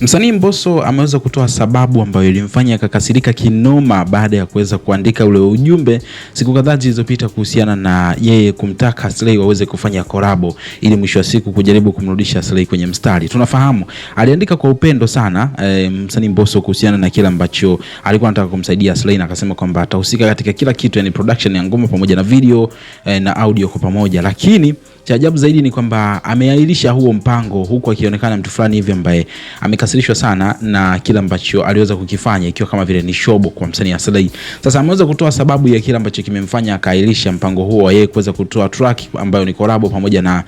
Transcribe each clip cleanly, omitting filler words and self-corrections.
Msanii Mbosso ameweza kutoa sababu ambayo ilimfanya akakasirika kinoma baada ya kuweza kuandika ule ujumbe siku kadhaa zilizopita kuhusiana na yeye kumtaka Slay waweze kufanya collab ili mwisho wa siku kujaribu kumrudisha Slay kwenye mstari. Tunafahamu aliandika kwa upendo sana msanii Mbosso kuhusiana na kile ambacho alikuwa anataka kumsaidia Slay, na akasema kwamba atahusika katika kila kitu, yani production ya ngoma pamoja na video na audio kwa pamoja. Lakini cha ajabu zaidi ni kwamba ameahirisha huo mpango, huku akionekana mtu fulani hivi ambaye amekasirishwa sana na kile ambacho aliweza kukifanya, ikiwa kama vile ni shobo kwa msanii Slay. Sasa ameweza kutoa sababu ya kile ambacho kimemfanya akaahirisha mpango huo wa yeye kuweza kutoa track ambayo ni collab pamoja na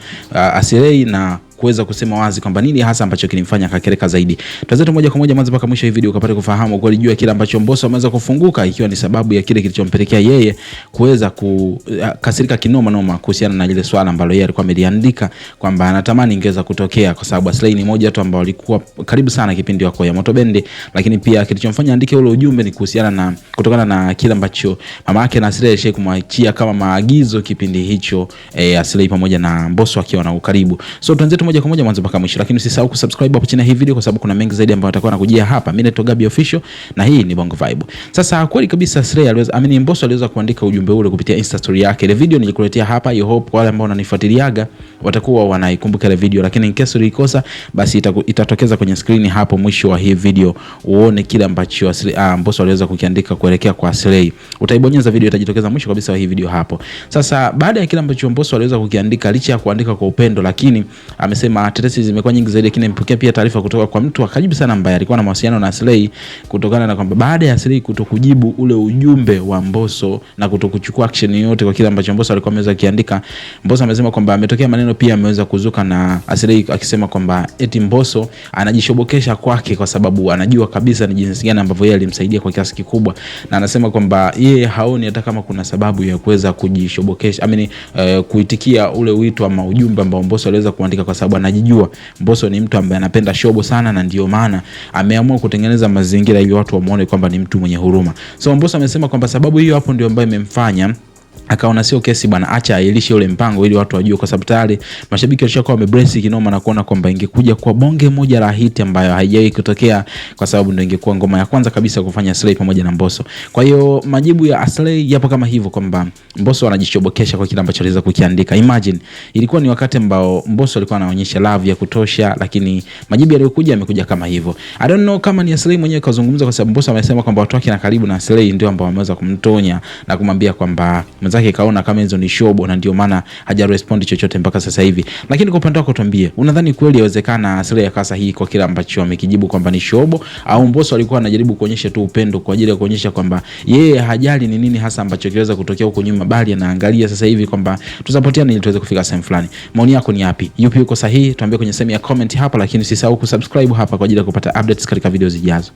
Slay, na kuweza kusema wazi kwamba nini hasa ambacho kilimfanya akakereka zaidi. Tuanze moja kwa moja mwanzo mpaka mwisho hii video ukapate kufahamu kweli juu ya kile ambacho Mbosso ameweza kufunguka, ikiwa ni sababu ya kile kilichompelekea yeye kuweza kukasirika kinoma noma kuhusiana na ile swala ambalo yeye alikuwa ameliandika kwamba anatamani ingeweza kutokea, kwa sababu Slay ni moja tu ambao alikuwa karibu sana kipindi wako ya Moto Bendi. Lakini pia kilichomfanya andike ule ujumbe ni kuhusiana na kutokana na kile ambacho mama yake na Slay alishaye kumwachia kama maagizo kipindi hicho Slay pamoja na Mbosso akiwa na ukaribu. So tuanze moja kwa moja mwanzo mpaka mwisho, lakini usisahau kusubscribe hapo chini ya hii video kwa sababu kuna mengi zaidi ambayo atakuwa anakujia hapa. Mimi ni Gabi Official na hii ni Bongo Vibe. Sasa kweli kabisa Slay Mbosso aliweza kuandika ujumbe ule kupitia Insta story yake. Ile video nilikuletea hapa, I hope kwa wale ambao wananifuatiliaga watakuwa wanaikumbuka ile video, lakini in case ulikosa basi itatokeza kwenye screen hapo mwisho wa hii video uone kile ambacho Mbosso aliweza kukiandika kuelekea kwa Slay. Utaibonyeza video itajitokeza mwisho kabisa wa hii video hapo. Sasa baada ya kile ambacho Mbosso aliweza kukiandika, licha ya kuandika kwa upendo, lakini amesema tetesi zimekuwa nyingi zaidi, lakini mpokea pia taarifa kutoka kwa mtu akaribu sana ambaye alikuwa na mawasiliano na Slay, kutokana na kwamba baada ya Slay kutokujibu ule ujumbe wa Mbosso na kutokuchukua action yoyote kwa kile ambacho Mbosso alikuwa ameweza kukiandika, Mbosso amesema kwamba ametokea maneno pia ameweza kuzuka na Slay akisema kwamba eti Mbosso anajishobokesha kwake kwa sababu anajua kabisa ni jinsi gani ambavyo yeye alimsaidia kwa kiasi kikubwa, na anasema kwamba yeye haoni hata kama kuna sababu ya kuweza kujishobokesha, kuitikia ule wito ama ujumbe ambao Mbosso aliweza kuandika, kwa sababu anajijua Mbosso ni mtu ambaye anapenda shobo sana, na ndio maana ameamua kutengeneza mazingira ili watu wamuone kwamba ni mtu mwenye huruma. So Mbosso amesema kwamba sababu hiyo hapo ndio ambayo imemfanya akaona sio kesi bwana, acha ailishe ule mpango ili watu wajue, kwa sababu tayari mashabiki walishakuwa wamebrace kinoma na kuona kwamba ingekuja kwa bonge moja la hit ambayo haijawahi kutokea, kwa sababu ndio ingekuwa ngoma ya kwanza kabisa kufanya Slay pamoja na Mbosso. Kwa hiyo majibu ya Slay yapo kama hivyo kwamba Mbosso anajishobokesha kwa kile ambacho aliweza kukiandika. Imagine ilikuwa ni wakati ambao Mbosso alikuwa anaonyesha love ya kutosha, lakini majibu yaliyokuja yamekuja kama hivyo. I don't know kama ni Slay mwenyewe kazungumza, kwa sababu Mbosso amesema kwamba watu wake na karibu na Slay ndio ambao wameweza kumtonya na kumwambia kwamba mzake kaona kama hizo ni shobo, na ndio maana haja respond chochote mpaka sasa hivi. Lakini kwa upande wako tuambie, unadhani kweli yawezekana Slay akasa hii kwa kile ambacho amekijibu kwamba ni shobo, au Mbosso alikuwa anajaribu kuonyesha tu upendo kwa ajili ya kuonyesha kwamba yeye hajali ni nini hasa ambacho kiweza kutokea huko nyuma, bali anaangalia sasa hivi kwamba tusapotiane ili tuweze kufika sehemu fulani? Maoni yako ni yapi? Yupi yuko sahihi? Tuambie kwenye sehemu ya comment hapa, lakini usisahau kusubscribe hapa kwa ajili ya kupata updates katika video zijazo.